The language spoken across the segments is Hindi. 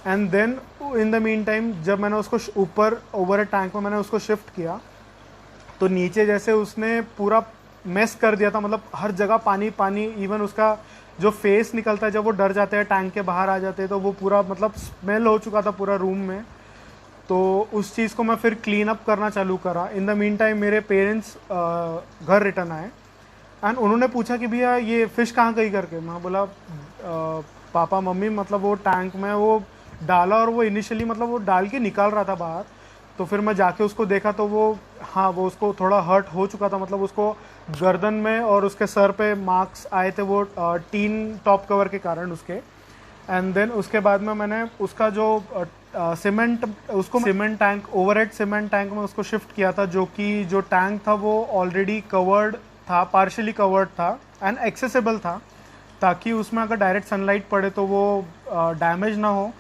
And then in the meantime जब मैंने उसको ऊपर ओवर टैंक में मैंने उसको शिफ्ट किया, तो नीचे जैसे उसने पूरा मेस कर दिया था, मतलब हर जगह पानी पानी। इवन उसका जो फेस निकलता है जब वो डर जाते हैं टैंक के बाहर आ जाते हैं, तो वो पूरा मतलब स्मेल हो चुका था पूरा रूम में। तो उस चीज़ को मैं फिर क्लीन अप करना चालू करा। इन द मीन टाइम मेरे पेरेंट्स घर रिटर्न आए एंड उन्होंने पूछा कि भैया ये फ़िश कहाँ गई करके। मैं बोला पापा मम्मी मतलब वो टैंक में वो डाला और वो इनिशियली मतलब वो डाल के निकाल रहा था बाहर। तो फिर मैं जाके उसको देखा तो वो हाँ वो उसको थोड़ा हर्ट हो चुका था, मतलब उसको गर्दन में और उसके सर पे मार्क्स आए थे वो टीन टॉप कवर के कारण उसके। एंड देन उसके बाद में मैंने उसका जो सीमेंट उसको cement tank overhead cement tank में उसको शिफ्ट किया था, जो कि जो टैंक था वो ऑलरेडी कवर्ड था, पार्शियली कवर्ड था एंड एक्सेसिबल था, ताकि उसमें अगर डायरेक्ट सनलाइट पड़े तो वो डैमेज ना हो।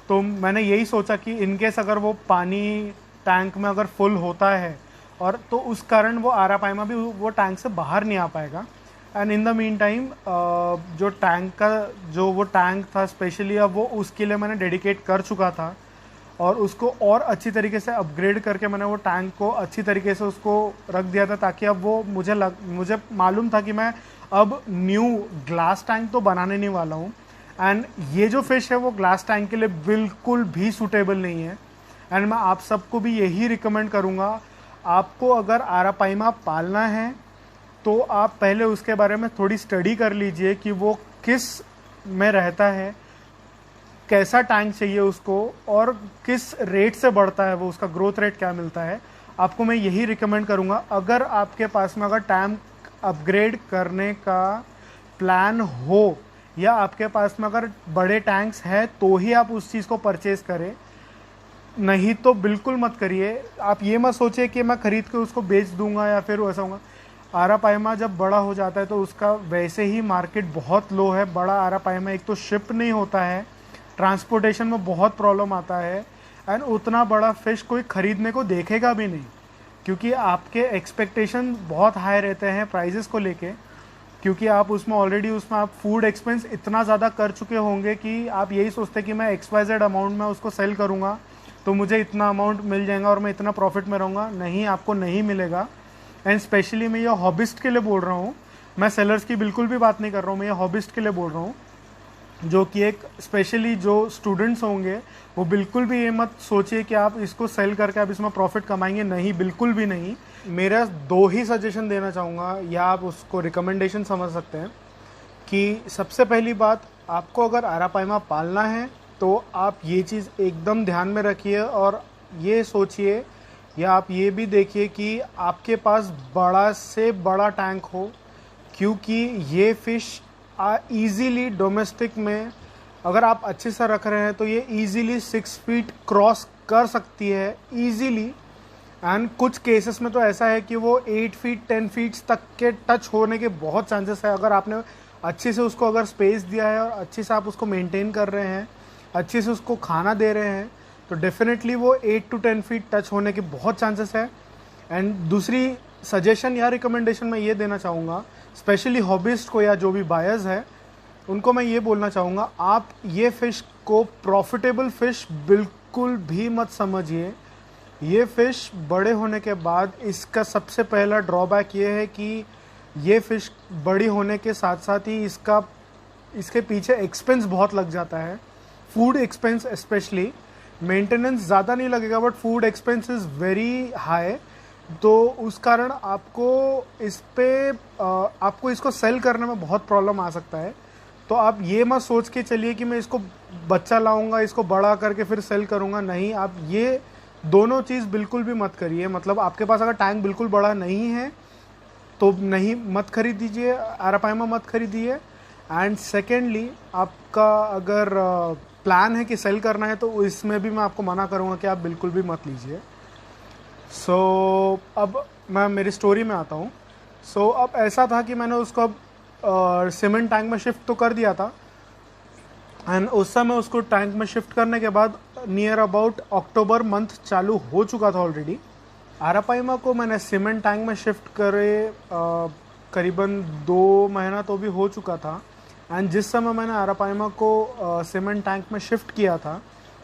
तो मैंने यही सोचा कि इनकेस अगर वो पानी टैंक में अगर फुल होता है और तो उस कारण वो आरापाइमा भी वो टैंक से बाहर नहीं आ पाएगा। And in the mean time जो टैंक का जो वो टैंक था स्पेशली, अब वो उसके लिए मैंने डेडिकेट कर चुका था और उसको और अच्छी तरीके से अपग्रेड करके मैंने वो टैंक को अच्छी तरीके से उसको रख दिया था, ताकि अब वो मुझे मालूम था कि मैं अब न्यू ग्लास टैंक तो बनाने नहीं वाला हूँ। एंड ये जो फ़िश है वो ग्लास टैंक के लिए बिल्कुल भी सूटेबल नहीं है। एंड मैं आप सबको भी यही रिकमेंड करूँगा, आपको अगर आरापाइमा पालना है तो आप पहले उसके बारे में थोड़ी स्टडी कर लीजिए कि वो किस में रहता है, कैसा टैंक चाहिए उसको और किस रेट से बढ़ता है वो, उसका ग्रोथ रेट क्या मिलता है। आपको मैं यही रिकमेंड करूँगा, अगर आपके पास में अगर टैंक अपग्रेड करने का प्लान हो या आपके पास में अगर बड़े टैंक्स हैं तो ही आप उस चीज़ को परचेज़ करें, नहीं तो बिल्कुल मत करिए। आप ये मत सोचिए कि मैं ख़रीद के उसको बेच दूंगा या फिर वैसा होगा। आरापाइमा जब बड़ा हो जाता है तो उसका वैसे ही मार्केट बहुत लो है। बड़ा आरापाइमा एक तो शिप नहीं होता है, ट्रांसपोर्टेशन में बहुत प्रॉब्लम आता है एंड उतना बड़ा फ़िश कोई ख़रीदने को देखेगा भी नहीं, क्योंकि आपके एक्सपेक्टेशन बहुत हाई रहते हैं प्राइजेस को लेके, क्योंकि आप उसमें ऑलरेडी उसमें आप फूड एक्सपेंस इतना ज़्यादा कर चुके होंगे कि आप यही सोचते कि मैं XYZ अमाउंट में उसको सेल करूँगा तो मुझे इतना अमाउंट मिल जाएगा और मैं इतना प्रॉफिट में रहूँगा। नहीं, आपको नहीं मिलेगा। एंड स्पेशली मैं ये हॉबिस्ट के लिए बोल रहा हूँ, मैं सेलर्स की बिल्कुल भी बात नहीं कर रहा हूँ, मैं ये हॉबिस्ट के लिए बोल रहा हूँ, जो कि एक स्पेशली जो स्टूडेंट्स होंगे वो बिल्कुल भी ये मत सोचिए कि आप इसको सेल करके आप इसमें प्रॉफिट कमाएंगे। नहीं, बिल्कुल भी नहीं। मेरा दो ही सजेशन देना चाहूँगा या आप उसको रिकमेंडेशन समझ सकते हैं कि सबसे पहली बात, आपको अगर आरापाइमा पालना है तो आप ये चीज़ एकदम ध्यान में रखिए और ये सोचिए या आप ये भी देखिए कि आपके पास बड़ा से बड़ा टैंक हो, क्योंकि ये फ़िश ईज़िली डोमेस्टिक में अगर आप अच्छे से रख रहे हैं तो ये ईज़िली 6 फीट क्रॉस कर सकती है ईज़िली। एंड कुछ केसेस में तो ऐसा है कि वो 8 फीट 10 फीट्स तक के टच होने के बहुत चांसेस है। अगर आपने अच्छे से उसको अगर स्पेस दिया है और अच्छे से आप उसको मेंटेन कर रहे हैं, अच्छे से उसको खाना दे रहे हैं, तो डेफिनेटली वो 8 to 10 फीट टच होने के बहुत चांसेस है। एंड दूसरी सजेशन या रिकमेंडेशन मैं ये देना चाहूँगा स्पेशली हॉबिस्ट को या जो भी बायर्स है उनको मैं ये बोलना चाहूँगा, आप ये फ़िश को प्रॉफिटेबल फ़िश बिल्कुल भी मत समझिए। ये फ़िश बड़े होने के बाद इसका सबसे पहला ड्रॉबैक ये है कि ये फ़िश बड़ी होने के साथ साथ ही इसके पीछे एक्सपेंस बहुत लग जाता है, फूड एक्सपेंस स्पेशली। मेंटेनेंस ज़्यादा नहीं लगेगा but food expense is very high, तो उस कारण आपको इसको सेल करने में बहुत प्रॉब्लम आ सकता है। तो आप ये मत सोच के चलिए कि मैं इसको बच्चा लाऊंगा, इसको बड़ा करके फिर सेल करूंगा। नहीं, आप ये दोनों चीज़ बिल्कुल भी मत करिए। मतलब आपके पास अगर टैंक बिल्कुल बड़ा नहीं है तो नहीं मत खरीदीजिए, आरापाइमा मत खरीदिए। एंड सेकेंडली, आपका अगर प्लान है कि सेल करना है तो इसमें भी मैं आपको मना करूँगा कि आप बिल्कुल भी मत लीजिए। अब मैं मेरी स्टोरी में आता हूँ। अब ऐसा था कि मैंने उसको अब सीमेंट टैंक में शिफ्ट तो कर दिया था एंड उस समय उसको टैंक में शिफ्ट करने के बाद नियर अबाउट अक्टूबर मंथ चालू हो चुका था ऑलरेडी। आरापाइमा को मैंने सीमेंट टैंक में शिफ्ट करे करीबन 2 महीना तो भी हो चुका था। एंड जिस समय मैंने आरापाइमा को सीमेंट टैंक में शिफ्ट किया था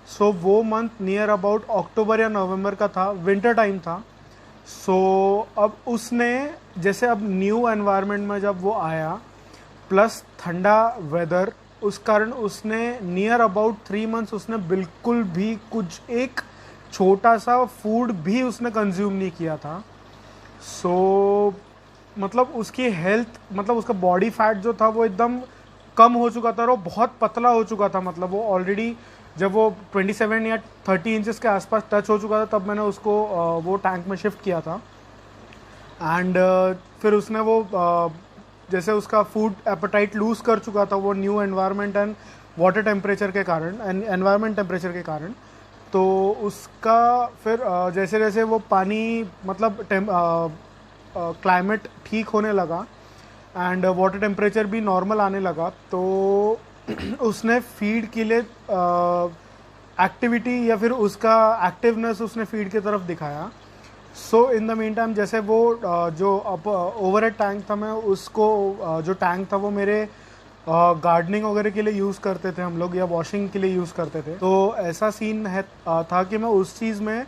सो वो मंथ नियर अबाउट अक्टूबर या नवंबर का था, विंटर टाइम था। सो अब उसने जैसे अब न्यू एनवायरनमेंट में जब वो आया प्लस ठंडा वेदर, उस कारण उसने नियर अबाउट 3 मंथ्स उसने बिल्कुल भी कुछ एक छोटा सा फूड भी उसने कंज्यूम नहीं किया था। सो मतलब उसकी हेल्थ, मतलब उसका बॉडी फैट जो था वो एकदम कम हो चुका था और वो बहुत पतला हो चुका था। मतलब वो ऑलरेडी जब वो 27 या 30 इंचेस के आसपास टच हो चुका था तब मैंने उसको वो टैंक में शिफ्ट किया था। एंड फिर उसने वो जैसे उसका फूड एपेटाइट लूज कर चुका था वो new environment and water temperature के कारण एंड एनवायरनमेंट टेम्परेचर के कारण। तो उसका फिर जैसे जैसे वो पानी मतलब क्लाइमेट ठीक होने लगा एंड वाटर टेम्परेचर भी नॉर्मल आने लगा, तो उसने फीड के लिए एक्टिविटी या फिर उसका एक्टिवनेस उसने फीड की तरफ दिखाया। सो इन द मीन टाइम जैसे वो जो ओवर टैंक था, मैं उसको जो टैंक था वो मेरे गार्डनिंग वगैरह के लिए यूज़ करते थे हम लोग या वॉशिंग के लिए यूज़ करते थे। तो ऐसा सीन है था कि मैं उस चीज़ में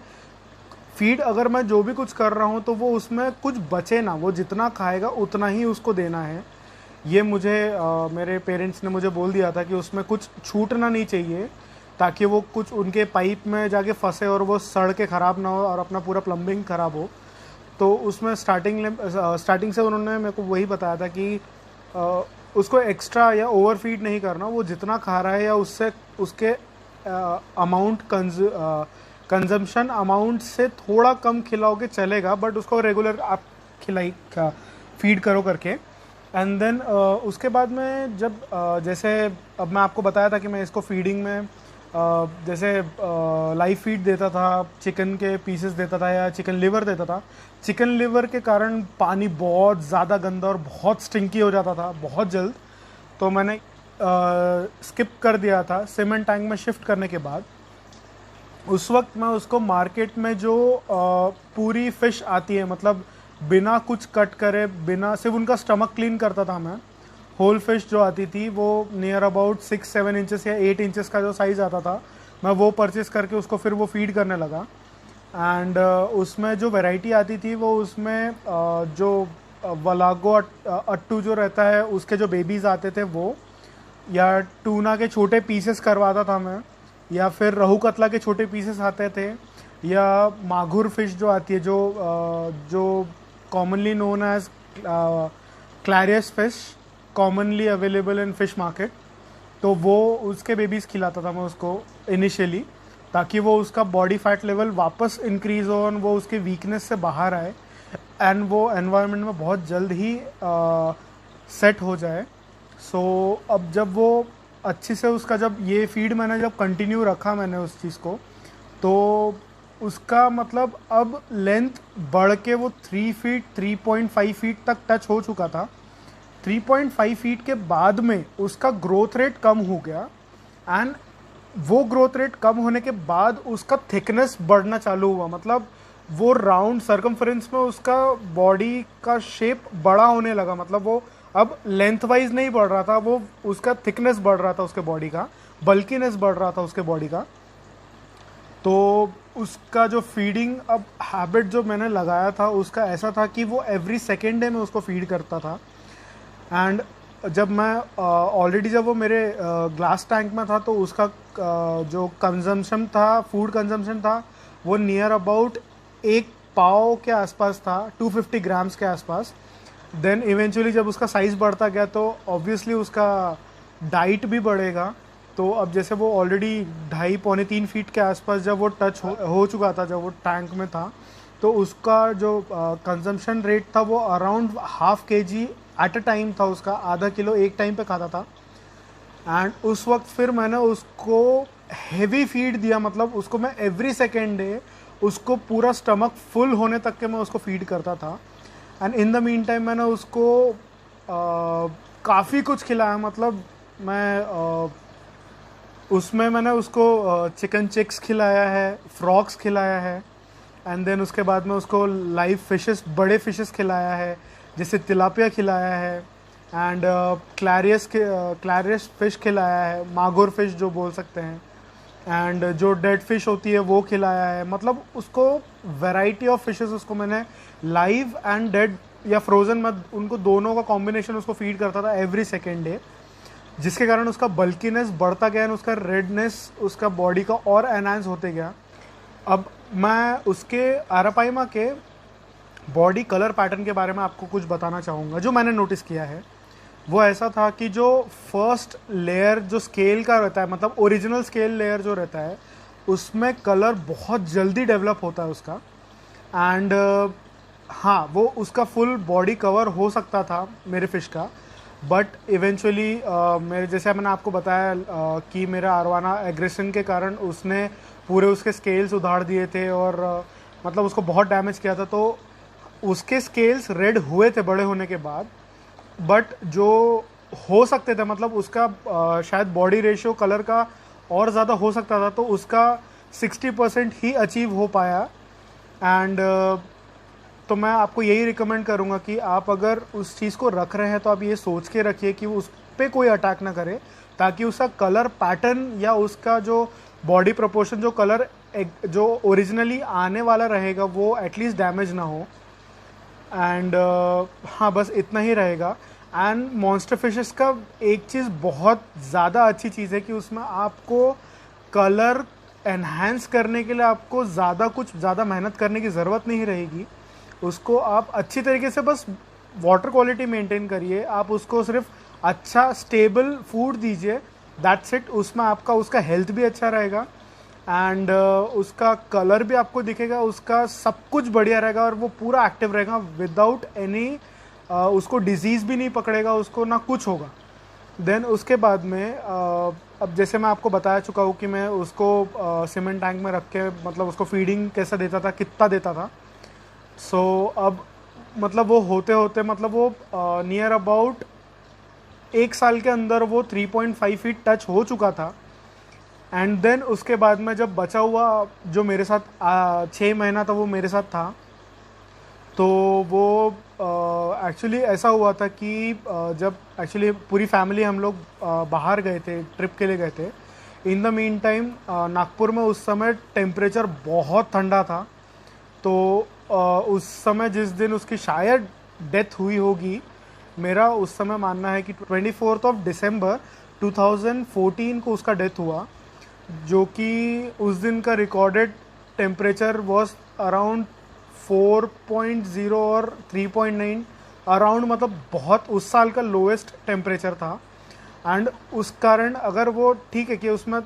फीड अगर मैं जो भी कुछ कर रहा हूँ तो वो उसमें कुछ बचे ना, वो जितना खाएगा उतना ही उसको देना है। ये मुझे मेरे पेरेंट्स ने मुझे बोल दिया था कि उसमें कुछ छूटना नहीं चाहिए ताकि वो कुछ उनके पाइप में जाके फंसे और वो सड़ के ख़राब ना हो और अपना पूरा प्लम्बिंग ख़राब हो। तो उसमें स्टार्टिंग से उन्होंने मेरे को वही बताया था कि उसको एक्स्ट्रा या ओवर फीड नहीं करना, वो जितना खा रहा है या उससे उसके अमाउंट कंजम्पशन अमाउंट से थोड़ा कम खिलाओगे चलेगा, बट उसको रेगुलर आप खिलाई फीड करो करके। एंड देन उसके बाद में जब जैसे अब मैं आपको बताया था कि मैं इसको फीडिंग में जैसे लाइव फीड देता था, चिकन के पीसेस देता था या चिकन लिवर देता था। चिकन लिवर के कारण पानी बहुत ज़्यादा गंदा और बहुत स्टिंकी हो जाता था बहुत जल्द, तो मैंने स्किप कर दिया था सीमेंट टैंक में शिफ्ट करने के बाद। उस वक्त मैं उसको मार्केट में जो पूरी फ़िश आती है, मतलब बिना कुछ कट करे, बिना सिर्फ उनका स्टमक क्लीन करता था मैं। होल फिश जो आती थी वो नियर अबाउट 6-7 इंचेस या 8 इंचेस का जो साइज़ आता था, मैं वो परचेस करके उसको फिर वो फीड करने लगा। एंड उसमें जो वैरायटी आती थी वो उसमें जो वलागो अट्टू जो रहता है उसके जो बेबीज़ आते थे वो, या टूना के छोटे पीसेस करवाता था मैं, या फिर रहू कतला के छोटे पीसेस आते थे, या मागुर फिश जो आती है जो commonly known as clarias fish, commonly available in fish market, तो वो उसके बेबीज़ खिलाता था मैं उसको इनिशियली, ताकि वो उसका बॉडी फैट लेवल वापस इंक्रीज़ हो और वो उसके वीकनेस से बाहर आए एंड वो एनवायरनमेंट में बहुत जल्द ही सेट हो जाए। सो अब जब वो अच्छी से उसका जब ये फीड मैंने जब कंटिन्यू रखा मैंने उस चीज़ को, तो उसका मतलब अब लेंथ बढ़ के वो 3 फीट 3.5 फीट तक टच हो चुका था। 3.5 फीट के बाद में उसका ग्रोथ रेट कम हो गया एंड वो ग्रोथ रेट कम होने के बाद उसका थिकनेस बढ़ना चालू हुआ। मतलब वो राउंड सर्कमफ्रेंस में उसका बॉडी का शेप बड़ा होने लगा। मतलब वो अब लेंथ वाइज नहीं बढ़ रहा था, वो उसका थिकनेस बढ़ रहा था, उसके बॉडी का बल्कीनेस बढ़ रहा था उसके बॉडी का। तो उसका जो फीडिंग अब हैबिट जो मैंने लगाया था उसका ऐसा था कि वो एवरी सेकेंड डे में उसको फीड करता था। एंड जब मैं ऑलरेडी जब वो मेरे ग्लास टैंक में था तो उसका जो कंजम्पशन था, फूड कंजम्पशन था, वो नियर अबाउट 1 पाव के आसपास था, 250 ग्राम्स के आसपास। देन इवेंचुअली जब उसका साइज़ बढ़ता गया तो ऑब्वियसली उसका डाइट भी बढ़ेगा। तो अब जैसे वो ऑलरेडी 2.5-3 फीट के आसपास जब वो टच हो चुका था, जब वो टैंक में था, तो उसका जो कंजम्पशन रेट था वो around ½ kg at a time था। उसका ½ किलो एक टाइम पे खाता था। एंड उस वक्त फिर मैंने उसको हेवी फीड दिया, मतलब उसको मैं एवरी सेकेंड डे उसको पूरा स्टमक फुल होने तक के मैं उसको फीड करता था। And in the mean time मैंने उसको काफ़ी कुछ खिलाया। मतलब मैं उसमें मैंने उसको चिकन चिक्स खिलाया है, फ्रॉक्स खिलाया है, एंड देन उसके बाद में उसको लाइव फिशेस, बड़े फिशेस खिलाया है, जैसे तिलापिया खिलाया है, एंड क्लैरियस फिश खिलाया है, मागुर फिश जो बोल सकते हैं। एंड जो डेड फिश होती है वो खिलाया है। मतलब उसको वैरायटी ऑफ फिशेस उसको मैंने लाइव एंड डेड या फ्रोज़न में उनको दोनों का कॉम्बिनेशन उसको फीड करता था एवरी सेकेंड डे, जिसके कारण उसका बल्कीनेस बढ़ता गया एंड उसका रेडनेस उसका बॉडी का और एनहांस होते गया। अब मैं उसके आरापाइमा के बॉडी कलर पैटर्न के बारे में आपको कुछ बताना चाहूँगा। जो मैंने नोटिस किया है वो ऐसा था कि जो फर्स्ट लेयर जो स्केल का रहता है, मतलब ओरिजिनल स्केल लेयर जो रहता है, उसमें कलर बहुत जल्दी डेवलप होता है उसका। एंड हाँ, वो उसका फुल बॉडी कवर हो सकता था मेरे फिश का, बट इवेंचुअली मेरे जैसे मैंने आपको बताया कि मेरा अरवाना एग्रेशन के कारण उसने पूरे उसके स्केल्स उधाड़ दिए थे और मतलब उसको बहुत डैमेज किया था। तो उसके स्केल्स रेड हुए थे बड़े होने के बाद, बट जो हो सकते थे मतलब उसका शायद बॉडी रेशियो कलर का और ज़्यादा हो सकता था, तो उसका 60% ही अचीव हो पाया। एंड तो मैं आपको यही रिकमेंड करूँगा कि आप अगर उस चीज़ को रख रहे हैं तो आप ये सोच के रखिए कि उस पर कोई अटैक ना करे, ताकि उसका कलर पैटर्न या उसका जो बॉडी प्रोपोर्शन जो कलर जो ओरिजिनली आने वाला रहेगा वो एटलीस्ट डैमेज ना हो। एंड हाँ, बस इतना ही रहेगा। एंड मॉन्स्टर फिशेस का एक चीज़ बहुत ज़्यादा अच्छी चीज़ है कि उसमें आपको कलर एनहांस करने के लिए आपको ज़्यादा मेहनत करने की ज़रूरत नहीं रहेगी। उसको आप अच्छी तरीके से बस वाटर क्वालिटी मेंटेन करिए, आप उसको सिर्फ अच्छा स्टेबल फूड दीजिए, दैट्स इट। उसमें आपका उसका हेल्थ भी अच्छा रहेगा एंड उसका कलर भी आपको दिखेगा, उसका सब कुछ बढ़िया रहेगा और वो पूरा एक्टिव रहेगा विदाउट एनी उसको डिजीज़ भी नहीं पकड़ेगा, उसको ना कुछ होगा। देन उसके बाद में अब जैसे मैं आपको बता चुका हूँ कि मैं उसको सीमेंट टैंक में रख के मतलब उसको फीडिंग कैसा देता था, कितना देता था। सो अब मतलब वो होते होते मतलब वो नियर अबाउट 1 साल के अंदर वो 3.5 फीट टच हो चुका था। एंड देन उसके बाद में जब बचा हुआ जो मेरे साथ 6 महीना था वो मेरे साथ था, तो वो एक्चुअली ऐसा हुआ था कि जब एक्चुअली पूरी फैमिली हम लोग बाहर गए थे, ट्रिप के लिए गए थे। इन द मीन टाइम नागपुर में उस समय टेम्परेचर बहुत ठंडा था। तो उस समय जिस दिन उसकी शायद डेथ हुई होगी, मेरा उस समय मानना है कि 24 दिसंबर 2014 को उसका डेथ हुआ, जो कि उस दिन का रिकॉर्डेड टेम्परेचर वॉज अराउंड 4.0 और 3.9 अराउंड, मतलब बहुत उस साल का लोएस्ट टेम्परेचर था। एंड उस कारण अगर वो ठीक है कि उसमें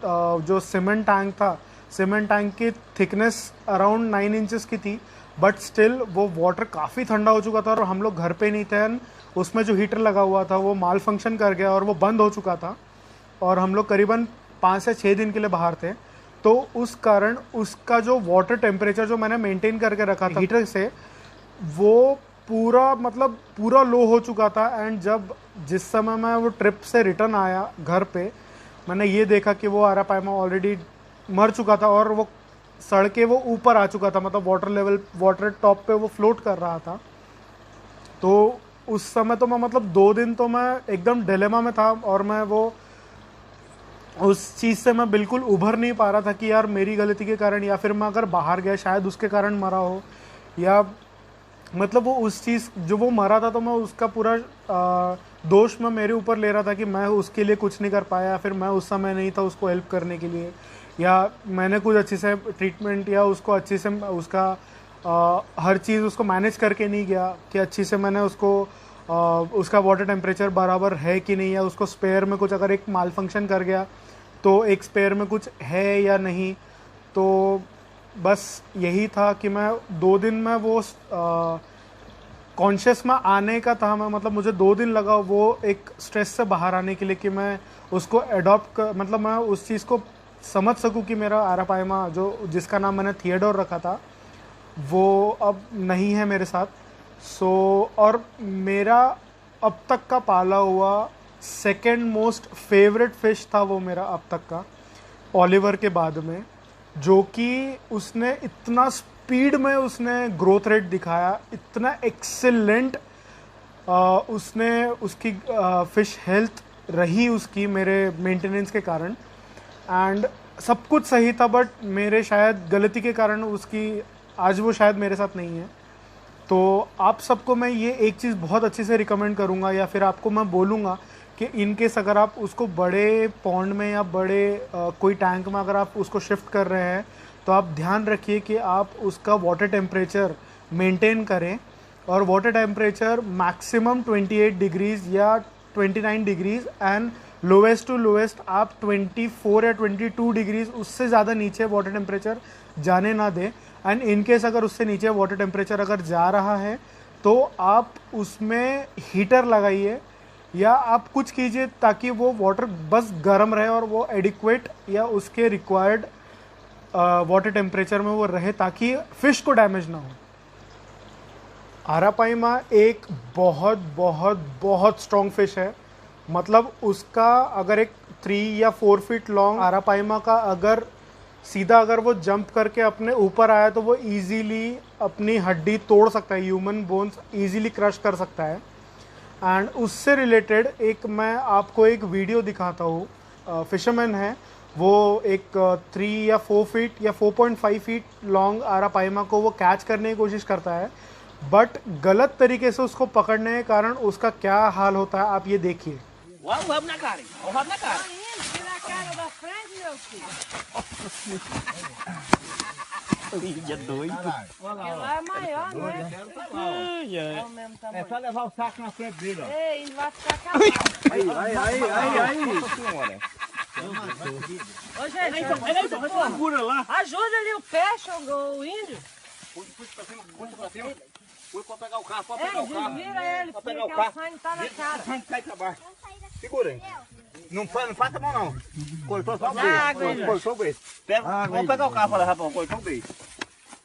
जो सीमेंट टैंक था, सीमेंट टैंक की थिकनेस अराउंड 9 इंचेस की थी, बट स्टिल वो वाटर काफ़ी ठंडा हो चुका था और हम लोग घर पे नहीं थे। एंड उसमें जो हीटर लगा हुआ था वो माल फंक्शन कर गया और वो बंद हो चुका था और हम लोग करीबन 5 से 6 दिन के लिए बाहर थे। तो उस कारण उसका जो वाटर टेम्परेचर जो मैंने मेंटेन करके रखा था हीटर से, वो पूरा मतलब पूरा लो हो चुका था। एंड जब जिस समय मैं वो ट्रिप से रिटर्न आया घर पे, मैंने ये देखा कि वो आरापाइमा ऑलरेडी मर चुका था और वो सड़ के वो ऊपर आ चुका था, मतलब वाटर लेवल वाटर टॉप पे वो फ्लोट कर रहा था। तो उस समय तो मैं मतलब 2 दिन तो मैं एकदम डिलेमा में था और मैं वो उस चीज़ से मैं बिल्कुल उभर नहीं पा रहा था कि यार मेरी गलती के कारण या फिर मैं अगर बाहर गया शायद उसके कारण मरा हो, या मतलब वो उस चीज़ जो वो मरा था तो मैं उसका पूरा दोष मैं मेरे ऊपर ले रहा था कि मैं उसके लिए कुछ नहीं कर पाया, फिर मैं उस समय नहीं था उसको हेल्प करने के लिए, या मैंने कुछ अच्छे से ट्रीटमेंट या उसको अच्छे से उसका हर चीज़ उसको मैनेज करके नहीं गया कि अच्छी से मैंने उसको उसका वाटर टेम्परेचर बराबर है कि नहीं, या उसको स्पेयर में कुछ अगर एक माल फंक्शन कर गया तो एक स्पेयर में कुछ है या नहीं। तो बस यही था कि मैं 2 दिन में वो कॉन्शियस में आने का था, मैं मतलब मुझे 2 दिन लगा वो एक स्ट्रेस से बाहर आने के लिए कि मैं उसको अडॉप्ट कर, मतलब मैं उस चीज़ को समझ सकूं कि मेरा आरापाइमा जो जिसका नाम मैंने थिएडोर रखा था वो अब नहीं है मेरे साथ। सो और मेरा अब तक का पाला हुआ सेकेंड मोस्ट फेवरेट फिश था वो मेरा अब तक का, ओलिवर के बाद में, जो कि उसने इतना स्पीड में उसने ग्रोथ रेट दिखाया, इतना एक्सेलेंट उसने उसकी फिश हेल्थ रही उसकी मेरे मेंटेनेंस के कारण। एंड सब कुछ सही था, बट मेरे शायद गलती के कारण उसकी आज वो शायद मेरे साथ नहीं है। तो आप सबको मैं ये एक चीज़ बहुत अच्छे से रिकमेंड करूँगा, या फिर आपको मैं बोलूँगा कि इन केस अगर आप उसको बड़े पॉन्ड में या बड़े कोई टैंक में अगर आप उसको शिफ्ट कर रहे हैं, तो आप ध्यान रखिए कि आप उसका वाटर टेम्परेचर मेंटेन करें, और वाटर टेम्परेचर मैक्सिमम 28 डिग्रीज़ या 29 degrees and lowest to lowest आप 24 या 22 डिग्रीज़, उससे ज़्यादा नीचे वाटर टेम्परेचर जाने ना दें। एंड इन केस अगर उससे नीचे वाटर टेम्परेचर अगर जा रहा है तो आप उसमें हीटर लगाइए या आप कुछ कीजिए ताकि वो वाटर बस गर्म रहे और वो एडिक्वेट या उसके रिक्वायर्ड वाटर टेम्परेचर में वो रहे, ताकि फिश को डैमेज ना हो। आरापाइमा एक बहुत बहुत बहुत स्ट्रॉन्ग फिश है। मतलब उसका अगर एक 3 या 4 फीट लॉन्ग आरापाइमा का अगर सीधा अगर वो जंप करके अपने ऊपर आया तो वो इजीली अपनी हड्डी तोड़ सकता है, ह्यूमन बोन्स इजीली क्रश कर सकता है। एंड उससे रिलेटेड एक मैं आपको एक वीडियो दिखाता हूँ। फिशरमैन है वो एक 3 या 4 फीट या 4.5 फीट लॉन्ग आरापाइमा को वो कैच करने की कोशिश करता है, बट गलत तरीके से उसको पकड़ने के कारण उसका क्या हाल होता है आप ये देखिए। Vamos na cara, vamos na cara. Tira a cara da frente, meu filho. Lídia doido. Porque lá é maior, né? É o mesmo É tamanho. só levar o saco na frente dele, ó. Ei, ele vai ficar acabado. Aí. Nossa senhora. Ô, gente, Vai segura lá. ajuda ali o peixe, o índio. Puxa pra cima. Fui pra pegar o carro, pode Ei, pegar o carro. desvira ele, Pra porque pegar o o carro. sangue tá na cara. Sangue cai pra baixo. Segura aí. Não faz a mão não. Cortou só o Dá beijo. água aí, Cortou o beijo. Vamos pegar o carro pra levar pra cortou o beijo.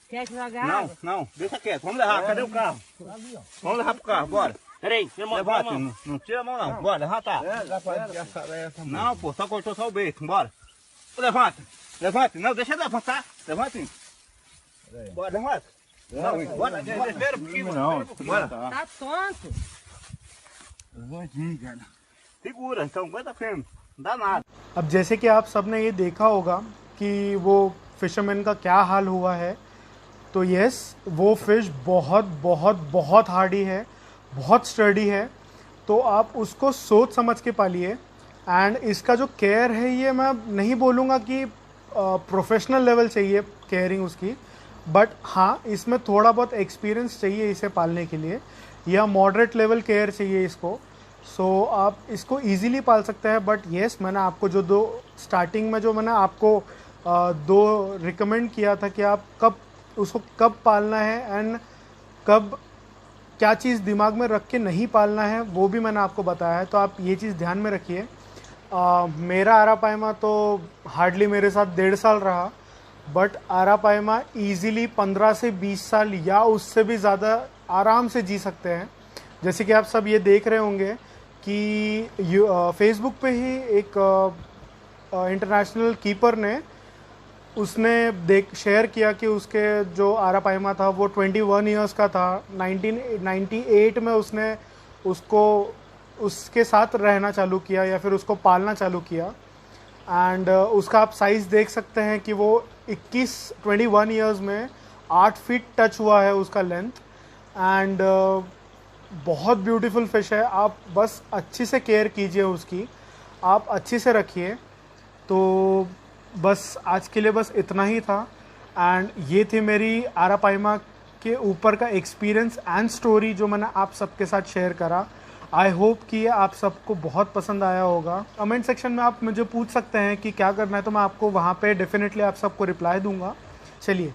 Quer que jogar Não, água? não, deixa quieto. Vamos levar, cadê o carro? Vamos levar pro carro, bora. Peraí, levanta, não tira a mão não. Bora, levanta. Não, pô, só cortou só o beijo, bora. Levanta, levanta. Não, deixa eu levantar. Levanta. Bora, levanta. Não, bora, espera um pouquinho. Bora. Tá tonto. Segura, então aguenta firme. Não dá nada. अब जैसे कि आप सबने ये देखा होगा कि वो फिशरमैन का क्या हाल हुआ है, तो यस वो फिश बहुत बहुत बहुत हार्डी है, बहुत स्टर्डी है। तो आप उसको सोच समझ के पालिए। एंड इसका जो केयर है ये मैं नहीं बोलूँगा कि प्रोफेशनल लेवल चाहिए केयरिंग उसकी, बट हाँ इसमें थोड़ा बहुत एक्सपीरियंस चाहिए इसे पालने के लिए, या मॉडरेट लेवल केयर चाहिए इसको। सो आप इसको इजीली पाल सकते हैं। बट येस मैंने आपको जो दो स्टार्टिंग में जो मैंने आपको दो रिकमेंड किया था कि आप कब उसको कब पालना है एंड कब क्या चीज़ दिमाग में रख के नहीं पालना है, वो भी मैंने आपको बताया है। तो आप ये चीज़ ध्यान में रखिए। मेरा आरापाइमा तो हार्डली मेरे साथ 1.5 साल रहा, बट आरापाइमा ईज़िली 15 से 20 साल या उससे भी ज़्यादा आराम से जी सकते हैं। जैसे कि आप सब ये देख रहे होंगे कि फेसबुक पे ही एक इंटरनेशनल कीपर ने उसने शेयर किया कि उसके जो आरापाइमा था वो 21 इयर्स का था। 1998 में उसने उसको उसके साथ रहना चालू किया या फिर उसको पालना चालू किया। एंड उसका आप साइज़ देख सकते हैं कि वो 21 इयर्स में 8 फीट टच हुआ है उसका लेंथ। एंड बहुत ब्यूटीफुल फिश है। आप बस अच्छी से केयर कीजिए उसकी, आप अच्छी से रखिए। तो बस आज के लिए बस इतना ही था। एंड ये थी मेरी आरापाइमा के ऊपर का एक्सपीरियंस एंड स्टोरी जो मैंने आप सबके साथ शेयर करा। आई होप कि ये आप सबको बहुत पसंद आया होगा। कमेंट सेक्शन में आप मुझे पूछ सकते हैं कि क्या करना है, तो मैं आपको वहाँ पे डेफिनेटली आप सबको रिप्लाई दूंगा। चलिए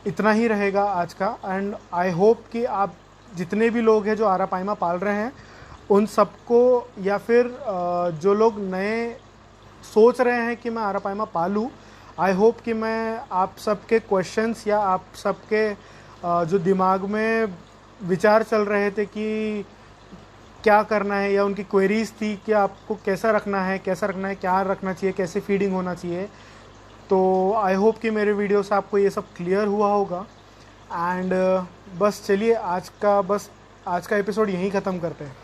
इतना ही रहेगा आज का। एंड आई होप कि आप जितने भी लोग हैं जो आरापाइमा पाल रहे हैं उन सबको, या फिर जो लोग नए सोच रहे हैं कि मैं आरापाइमा पालूँ, आई होप कि मैं आप सबके क्वेश्चंस या आप सबके जो दिमाग में विचार चल रहे थे कि क्या करना है या उनकी क्वेरीज थी कि आपको कैसा रखना है, क्या रखना चाहिए, कैसे फीडिंग होना चाहिए, तो आई होप कि मेरे वीडियो से आपको ये सब क्लियर हुआ होगा। एंड बस चलिए आज का एपिसोड यहीं ख़त्म करते हैं।